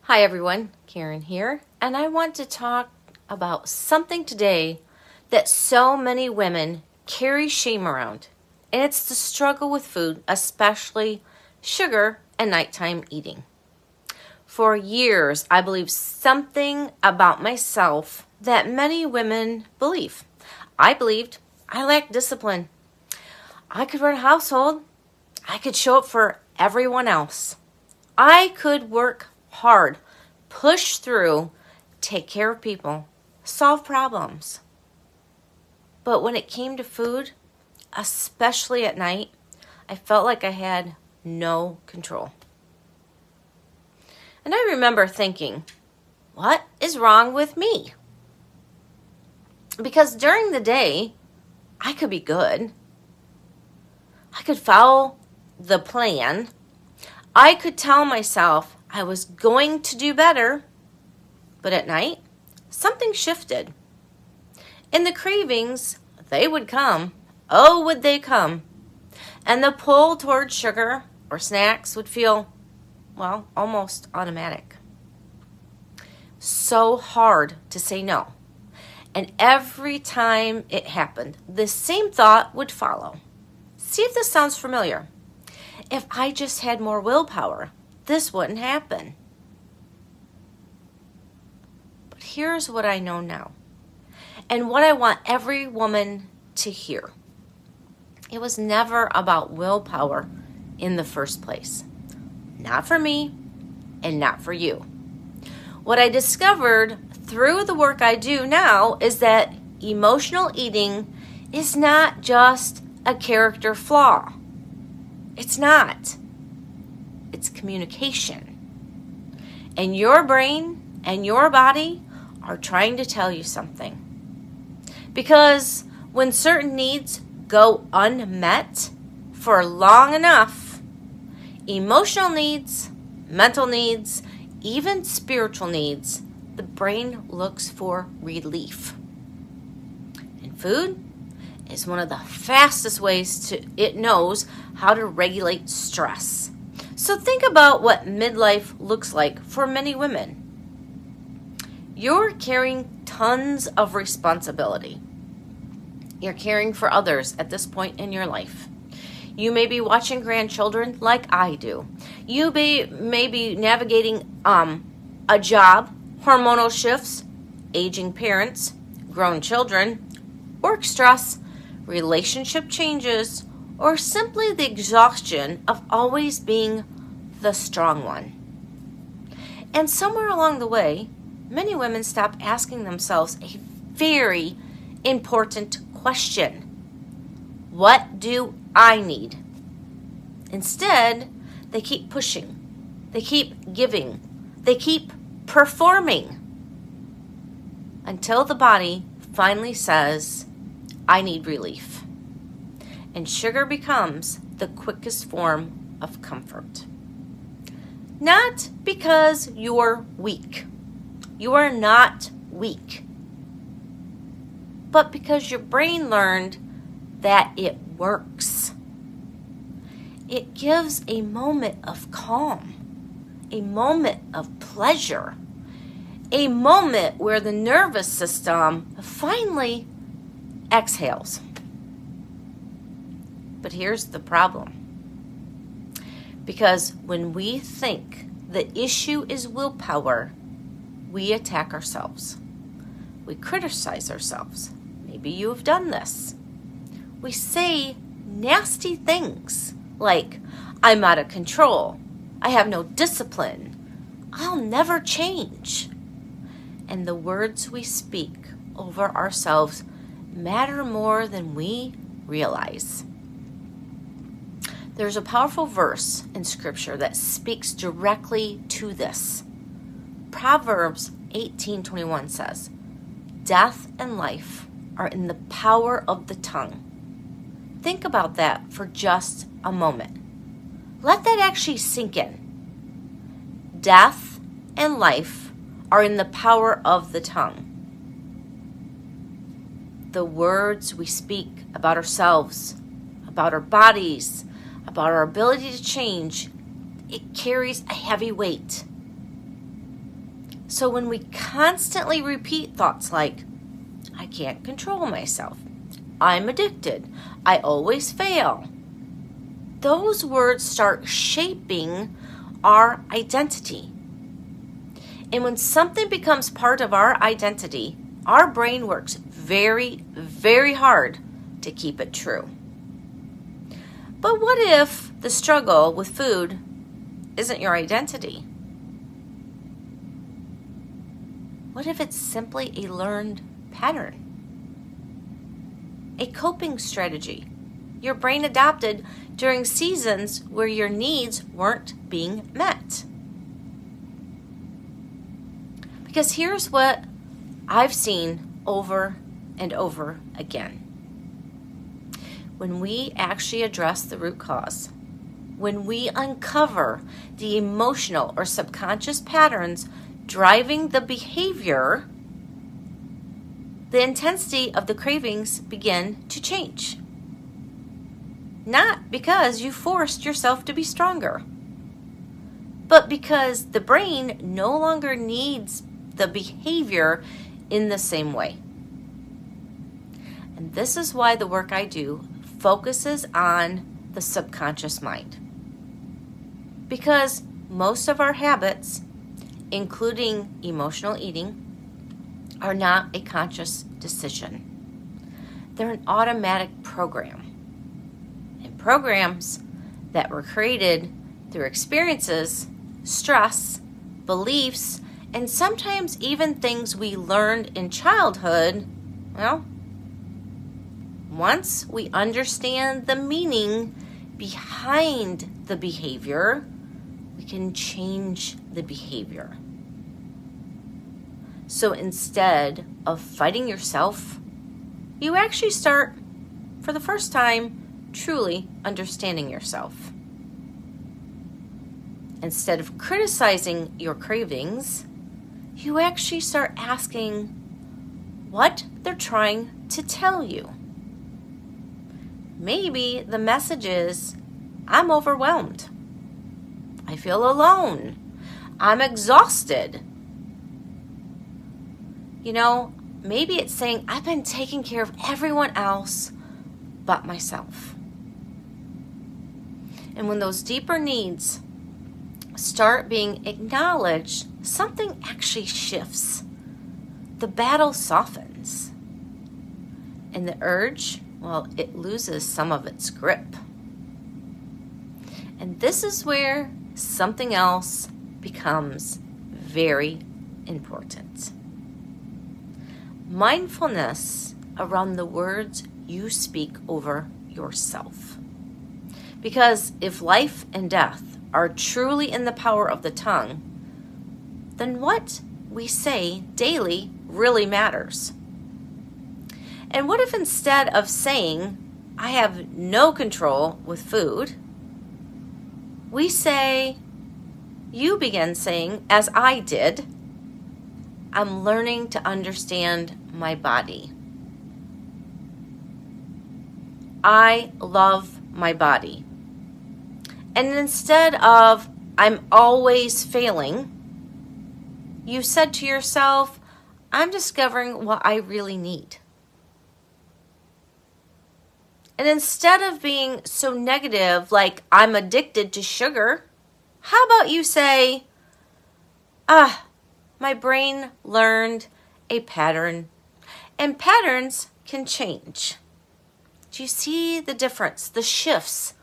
Hi everyone, Karen here, and I want to talk about something today that so many women carry shame around, and it's the struggle with food, especially sugar and nighttime eating. For years, I believed something about myself that many women believe. I believed I lacked discipline. I could run a household. I could show up for everyone else. I could work hard, push through, take care of people, solve problems. But when it came to food, especially at night, I felt like I had no control. And I remember thinking, what is wrong with me? Because during the day, I could be good. I could follow the plan. I could tell myself I was going to do better, but at night, something shifted. And the cravings, they would come. Oh, would they come? And the pull toward sugar or snacks would feel, well, almost automatic. So hard to say no. And every time it happened, the same thought would follow. See if this sounds familiar. If I just had more willpower, this wouldn't happen. But here's what I know now, and what I want every woman to hear. It was never about willpower in the first place. Not for me, and not for you. What I discovered through the work I do now is that emotional eating is not just a character flaw. It's not. It's communication. And your brain and your body are trying to tell you something. Because when certain needs go unmet for long enough, emotional needs, mental needs, even spiritual needs, the brain looks for relief. And food is one of the fastest ways it knows how to regulate stress. So think about what midlife looks like for many women. You're carrying tons of responsibility. You're caring for others at this point in your life. You may be watching grandchildren like I do. You may be navigating a job, hormonal shifts, aging parents, grown children, work stress, relationship changes, or simply the exhaustion of always being the strong one. And somewhere along the way, many women stop asking themselves a very important question. What do I need? Instead, they keep pushing, they keep giving, they keep performing until the body finally says, I need relief. And sugar becomes the quickest form of comfort. Not because you're weak. You are not weak. But because your brain learned that it works. It gives a moment of calm, a moment of pleasure, a moment where the nervous system finally exhales. But here's the problem. Because when we think the issue is willpower, we attack ourselves. We criticize ourselves. Maybe you have done this. We say nasty things like, I'm out of control. I have no discipline. I'll never change. And the words we speak over ourselves matter more than we realize. There's a powerful verse in Scripture that speaks directly to this. Proverbs 18:21 says, Death and life are in the power of the tongue. Think about that for just a moment. Let that actually sink in. Death and life are in the power of the tongue. The words we speak about ourselves, about our bodies, about our ability to change, it carries a heavy weight. So when we constantly repeat thoughts like, I can't control myself, I'm addicted, I always fail, those words start shaping our identity. And when something becomes part of our identity, our brain works very, very hard to keep it true. But what if the struggle with food isn't your identity? What if it's simply a learned pattern? A coping strategy your brain adopted during seasons where your needs weren't being met? Because here's what I've seen over and over again. When we actually address the root cause, when we uncover the emotional or subconscious patterns driving the behavior, the intensity of the cravings begin to change. Not because you forced yourself to be stronger, but because the brain no longer needs the behavior in the same way. And this is why the work I do focuses on the subconscious mind. Because most of our habits, including emotional eating, are not a conscious decision. They're an automatic program. And programs that were created through experiences, stress, beliefs, and sometimes even things we learned in childhood, well, once we understand the meaning behind the behavior, we can change the behavior. So instead of fighting yourself, you actually start, for the first time, truly understanding yourself. Instead of criticizing your cravings, you actually start asking what they're trying to tell you. Maybe the message is, I'm overwhelmed. I feel alone. I'm exhausted. Maybe it's saying, I've been taking care of everyone else but myself. And when those deeper needs start being acknowledged, something actually shifts. The battle softens. And the urge, it loses some of its grip. And this is where something else becomes very important. Mindfulness around the words you speak over yourself. Because if life and death are truly in the power of the tongue, then what we say daily really matters. And what if instead of saying, I have no control with food, we say, you begin saying, as I did, I'm learning to understand my body. I love my body. And instead of, I'm always failing, you said to yourself, I'm discovering what I really need. And instead of being so negative, like I'm addicted to sugar, how about you say, my brain learned a pattern, and patterns can change. Do you see the difference, the shifts?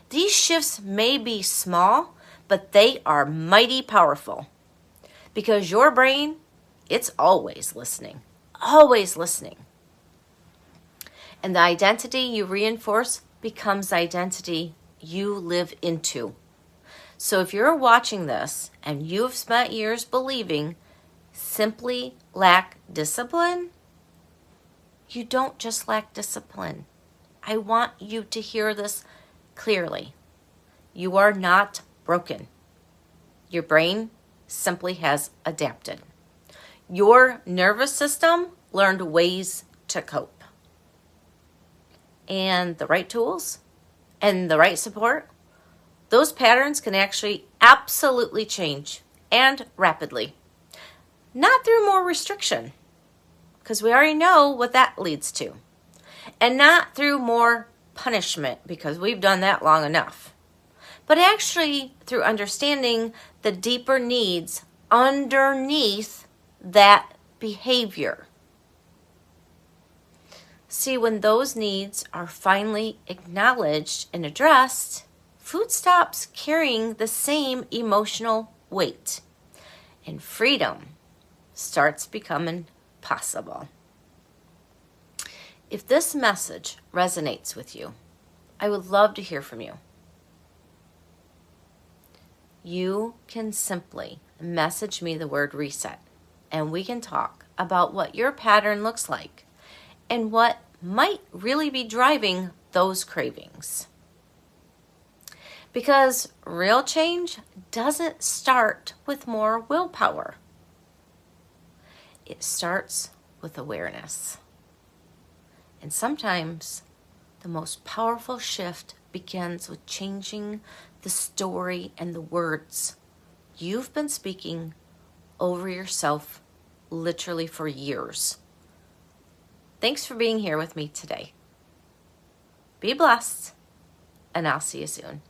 These shifts may be small, but they are mighty powerful. Because your brain, it's always listening. Always listening. And the identity you reinforce becomes the identity you live into. So if you're watching this and you've spent years believing simply lack discipline, you don't just lack discipline. I want you to hear this clearly. You are not broken. Your brain simply has adapted. Your nervous system learned ways to cope. And the right tools and the right support, those patterns can actually absolutely change, and rapidly. not through more restriction, because we already know what that leads to, and not through more punishment, because we've done that long enough, but actually through understanding the deeper needs underneath that behavior. See, when those needs are finally acknowledged and addressed, food stops carrying the same emotional weight, and freedom starts becoming possible. If this message resonates with you, I would love to hear from you. You can simply message me the word reset, and we can talk about what your pattern looks like and what might really be driving those cravings. Because real change doesn't start with more willpower. It starts with awareness. And sometimes the most powerful shift begins with changing the story and the words you've been speaking over yourself literally for years. Thanks for being here with me today. Be blessed, and I'll see you soon.